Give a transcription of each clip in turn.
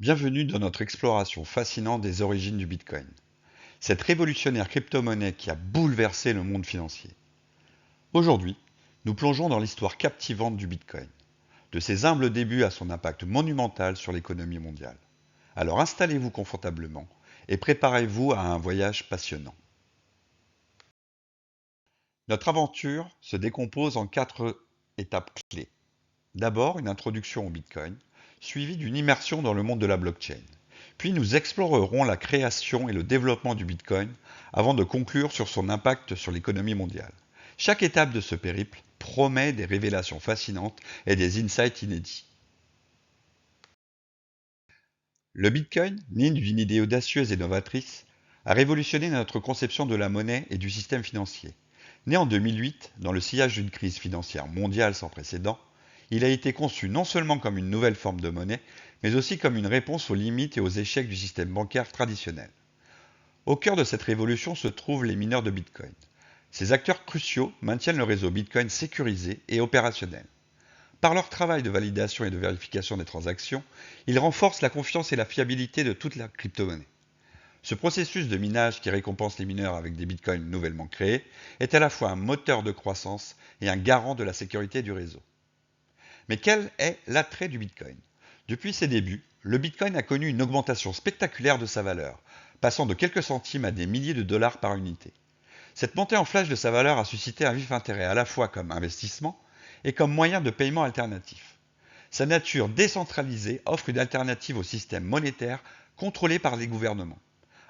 Bienvenue dans notre exploration fascinante des origines du Bitcoin, cette révolutionnaire crypto-monnaie qui a bouleversé le monde financier. Aujourd'hui, nous plongeons dans l'histoire captivante du Bitcoin, de ses humbles débuts à son impact monumental sur l'économie mondiale. Alors installez-vous confortablement et préparez-vous à un voyage passionnant. Notre aventure se décompose en 4 étapes clés. D'abord, une introduction au Bitcoin, suivie d'une immersion dans le monde de la blockchain. Puis nous explorerons la création et le développement du Bitcoin avant de conclure sur son impact sur l'économie mondiale. Chaque étape de ce périple promet des révélations fascinantes et des insights inédits. Le Bitcoin, né d'une idée audacieuse et novatrice, a révolutionné notre conception de la monnaie et du système financier. Né en 2008, dans le sillage d'une crise financière mondiale sans précédent, il a été conçu non seulement comme une nouvelle forme de monnaie, mais aussi comme une réponse aux limites et aux échecs du système bancaire traditionnel. Au cœur de cette révolution se trouvent les mineurs de Bitcoin. Ces acteurs cruciaux maintiennent le réseau Bitcoin sécurisé et opérationnel. Par leur travail de validation et de vérification des transactions, ils renforcent la confiance et la fiabilité de toute la crypto-monnaie. Ce processus de minage qui récompense les mineurs avec des bitcoins nouvellement créés est à la fois un moteur de croissance et un garant de la sécurité du réseau. Mais quel est l'attrait du bitcoin? Depuis ses débuts, le bitcoin a connu une augmentation spectaculaire de sa valeur, passant de quelques centimes à des milliers de dollars par unité. Cette montée en flèche de sa valeur a suscité un vif intérêt à la fois comme investissement et comme moyen de paiement alternatif. Sa nature décentralisée offre une alternative au système monétaire contrôlé par les gouvernements,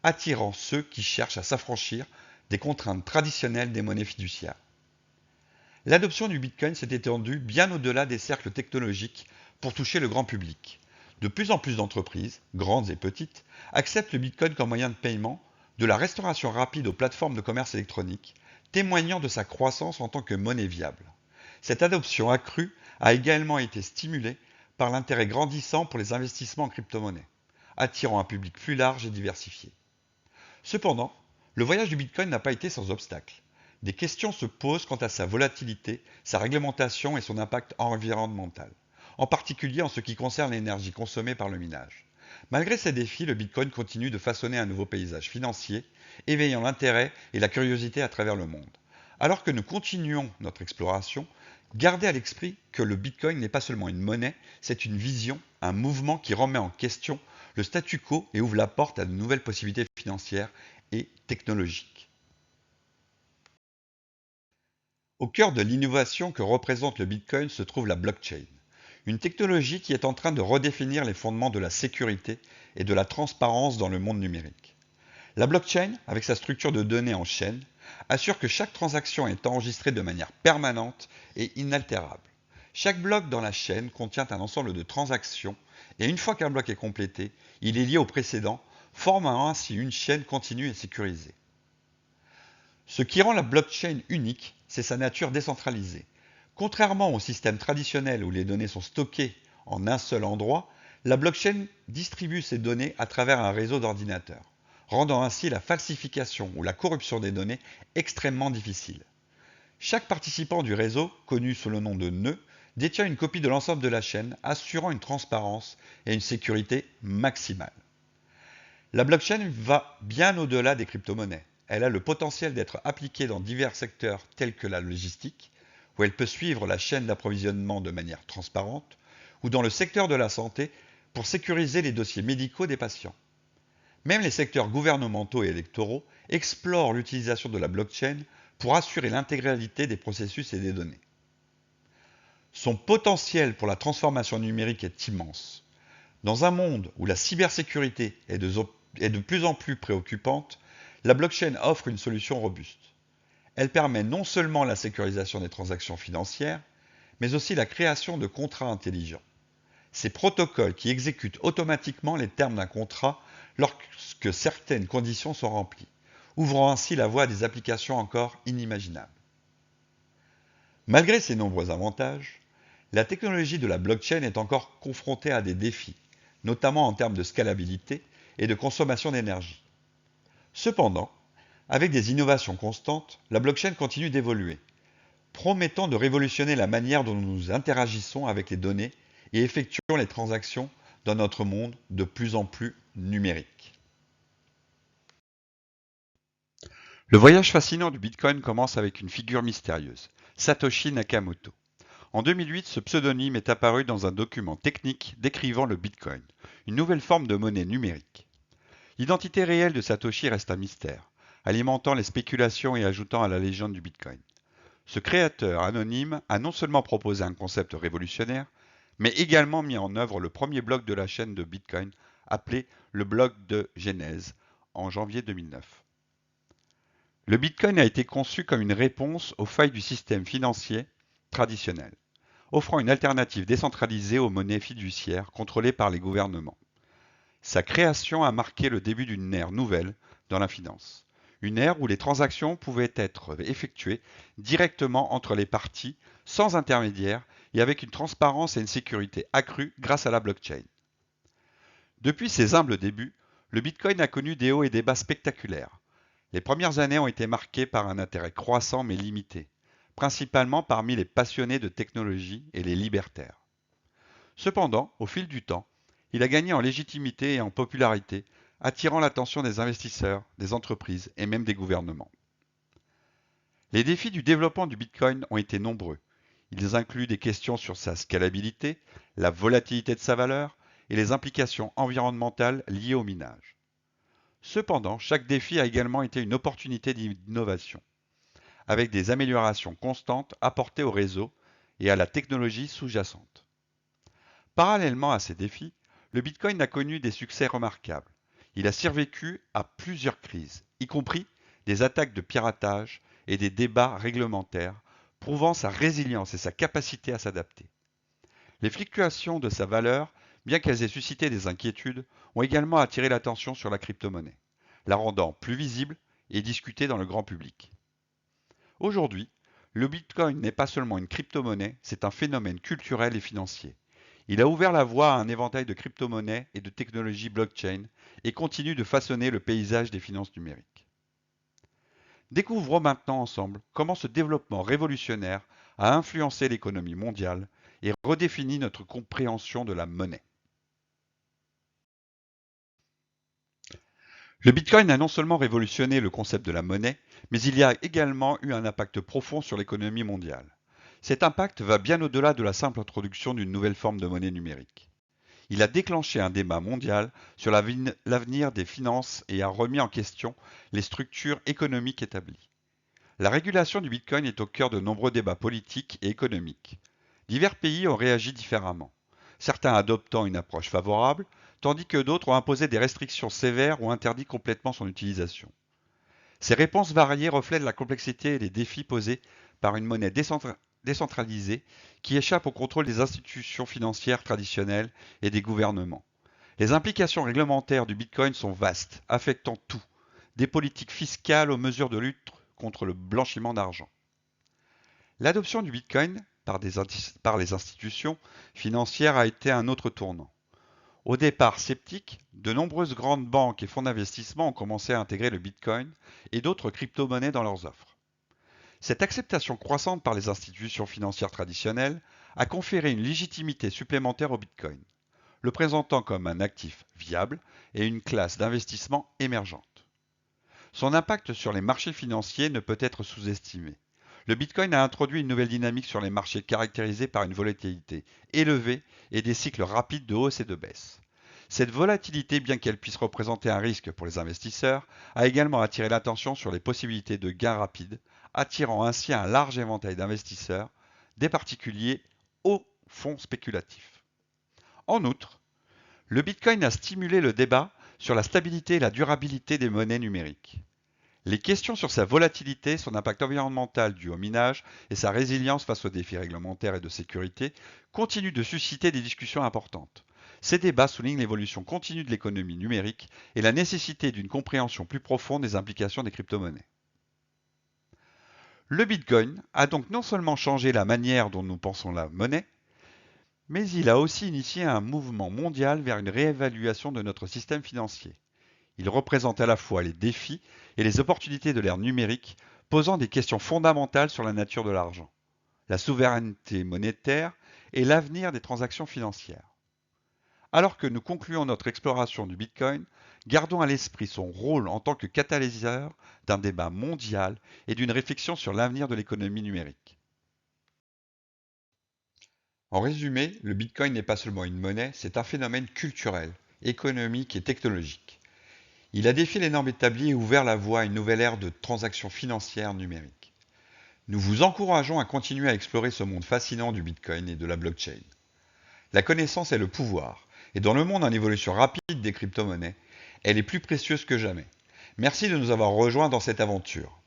attirant ceux qui cherchent à s'affranchir des contraintes traditionnelles des monnaies fiduciaires. L'adoption du Bitcoin s'est étendue bien au-delà des cercles technologiques pour toucher le grand public. De plus en plus d'entreprises, grandes et petites, acceptent le Bitcoin comme moyen de paiement, de la restauration rapide aux plateformes de commerce électronique, témoignant de sa croissance en tant que monnaie viable. Cette adoption accrue a également été stimulée par l'intérêt grandissant pour les investissements en crypto-monnaie, attirant un public plus large et diversifié. Cependant, le voyage du Bitcoin n'a pas été sans obstacles. Des questions se posent quant à sa volatilité, sa réglementation et son impact environnemental, en particulier en ce qui concerne l'énergie consommée par le minage. Malgré ces défis, le Bitcoin continue de façonner un nouveau paysage financier, éveillant l'intérêt et la curiosité à travers le monde. Alors que nous continuons notre exploration, gardez à l'esprit que le Bitcoin n'est pas seulement une monnaie, c'est une vision, un mouvement qui remet en question le statu quo et ouvre la porte à de nouvelles possibilités financières et technologiques. Au cœur de l'innovation que représente le Bitcoin se trouve la blockchain, une technologie qui est en train de redéfinir les fondements de la sécurité et de la transparence dans le monde numérique. La blockchain, avec sa structure de données en chaîne, assure que chaque transaction est enregistrée de manière permanente et inaltérable. Chaque bloc dans la chaîne contient un ensemble de transactions et une fois qu'un bloc est complété, il est lié au précédent, formant ainsi une chaîne continue et sécurisée. Ce qui rend la blockchain unique, c'est sa nature décentralisée. Contrairement au système traditionnel où les données sont stockées en un seul endroit, la blockchain distribue ces données à travers un réseau d'ordinateurs, rendant ainsi la falsification ou la corruption des données extrêmement difficile. Chaque participant du réseau, connu sous le nom de nœud, détient une copie de l'ensemble de la chaîne, assurant une transparence et une sécurité maximale. La blockchain va bien au-delà des crypto-monnaies. Elle a le potentiel d'être appliquée dans divers secteurs tels que la logistique, où elle peut suivre la chaîne d'approvisionnement de manière transparente, ou dans le secteur de la santé pour sécuriser les dossiers médicaux des patients. Même les secteurs gouvernementaux et électoraux explorent l'utilisation de la blockchain pour assurer l'intégralité des processus et des données. Son potentiel pour la transformation numérique est immense. Dans un monde où la cybersécurité est de plus en plus préoccupante, la blockchain offre une solution robuste. Elle permet non seulement la sécurisation des transactions financières, mais aussi la création de contrats intelligents. Ces protocoles qui exécutent automatiquement les termes d'un contrat lorsque certaines conditions sont remplies, ouvrant ainsi la voie à des applications encore inimaginables. Malgré ces nombreux avantages, la technologie de la blockchain est encore confrontée à des défis, notamment en termes de scalabilité et de consommation d'énergie. Cependant, avec des innovations constantes, la blockchain continue d'évoluer, promettant de révolutionner la manière dont nous interagissons avec les données et effectuons les transactions dans notre monde de plus en plus numérique. Le voyage fascinant du Bitcoin commence avec une figure mystérieuse, Satoshi Nakamoto. En 2008, ce pseudonyme est apparu dans un document technique décrivant le Bitcoin, une nouvelle forme de monnaie numérique. L'identité réelle de Satoshi reste un mystère, alimentant les spéculations et ajoutant à la légende du Bitcoin. Ce créateur anonyme a non seulement proposé un concept révolutionnaire, mais également mis en œuvre le premier bloc de la chaîne de Bitcoin, appelé le bloc de Genèse, en janvier 2009. Le Bitcoin a été conçu comme une réponse aux failles du système financier traditionnel, offrant une alternative décentralisée aux monnaies fiduciaires contrôlées par les gouvernements. Sa création a marqué le début d'une ère nouvelle dans la finance, une ère où les transactions pouvaient être effectuées directement entre les parties, sans intermédiaire et avec une transparence et une sécurité accrues grâce à la blockchain. Depuis ses humbles débuts, le Bitcoin a connu des hauts et des bas spectaculaires. Les premières années ont été marquées par un intérêt croissant mais limité, principalement parmi les passionnés de technologie et les libertaires. Cependant, au fil du temps, il a gagné en légitimité et en popularité, attirant l'attention des investisseurs, des entreprises et même des gouvernements. Les défis du développement du Bitcoin ont été nombreux. Ils incluent des questions sur sa scalabilité, la volatilité de sa valeur et les implications environnementales liées au minage. Cependant, chaque défi a également été une opportunité d'innovation, avec des améliorations constantes apportées au réseau et à la technologie sous-jacente. Parallèlement à ces défis, le Bitcoin a connu des succès remarquables. Il a survécu à plusieurs crises, y compris des attaques de piratage et des débats réglementaires, prouvant sa résilience et sa capacité à s'adapter. Les fluctuations de sa valeur, bien qu'elles aient suscité des inquiétudes, ont également attiré l'attention sur la crypto-monnaie, la rendant plus visible et discutée dans le grand public. Aujourd'hui, le Bitcoin n'est pas seulement une crypto-monnaie, c'est un phénomène culturel et financier. Il a ouvert la voie à un éventail de crypto-monnaies et de technologies blockchain et continue de façonner le paysage des finances numériques. Découvrons maintenant ensemble comment ce développement révolutionnaire a influencé l'économie mondiale et redéfini notre compréhension de la monnaie. Le Bitcoin a non seulement révolutionné le concept de la monnaie, mais il y a également eu un impact profond sur l'économie mondiale. Cet impact va bien au-delà de la simple introduction d'une nouvelle forme de monnaie numérique. Il a déclenché un débat mondial sur l'avenir des finances et a remis en question les structures économiques établies. La régulation du Bitcoin est au cœur de nombreux débats politiques et économiques. Divers pays ont réagi différemment, certains adoptant une approche favorable, tandis que d'autres ont imposé des restrictions sévères ou interdit complètement son utilisation. Ces réponses variées reflètent la complexité et les défis posés par une monnaie décentralisée qui échappe au contrôle des institutions financières traditionnelles et des gouvernements. Les implications réglementaires du Bitcoin sont vastes, affectant tout, des politiques fiscales aux mesures de lutte contre le blanchiment d'argent. L'adoption du Bitcoin par les institutions financières a été un autre tournant. Au départ sceptiques, de nombreuses grandes banques et fonds d'investissement ont commencé à intégrer le Bitcoin et d'autres crypto-monnaies dans leurs offres. Cette acceptation croissante par les institutions financières traditionnelles a conféré une légitimité supplémentaire au Bitcoin, le présentant comme un actif viable et une classe d'investissement émergente. Son impact sur les marchés financiers ne peut être sous-estimé. Le Bitcoin a introduit une nouvelle dynamique sur les marchés caractérisée par une volatilité élevée et des cycles rapides de hausse et de baisse. Cette volatilité, bien qu'elle puisse représenter un risque pour les investisseurs, a également attiré l'attention sur les possibilités de gains rapides, attirant ainsi un large éventail d'investisseurs, des particuliers aux fonds spéculatifs. En outre, le Bitcoin a stimulé le débat sur la stabilité et la durabilité des monnaies numériques. Les questions sur sa volatilité, son impact environnemental dû au minage et sa résilience face aux défis réglementaires et de sécurité continuent de susciter des discussions importantes. Ces débats soulignent l'évolution continue de l'économie numérique et la nécessité d'une compréhension plus profonde des implications des crypto-monnaies. Le Bitcoin a donc non seulement changé la manière dont nous pensons la monnaie, mais il a aussi initié un mouvement mondial vers une réévaluation de notre système financier. Il représente à la fois les défis et les opportunités de l'ère numérique, posant des questions fondamentales sur la nature de l'argent, la souveraineté monétaire et l'avenir des transactions financières. Alors que nous concluons notre exploration du Bitcoin, gardons à l'esprit son rôle en tant que catalyseur d'un débat mondial et d'une réflexion sur l'avenir de l'économie numérique. En résumé, le Bitcoin n'est pas seulement une monnaie, c'est un phénomène culturel, économique et technologique. Il a défié les normes établies et ouvert la voie à une nouvelle ère de transactions financières numériques. Nous vous encourageons à continuer à explorer ce monde fascinant du Bitcoin et de la blockchain. La connaissance est le pouvoir, et dans le monde en évolution rapide des crypto-monnaies, elle est plus précieuse que jamais. Merci de nous avoir rejoints dans cette aventure.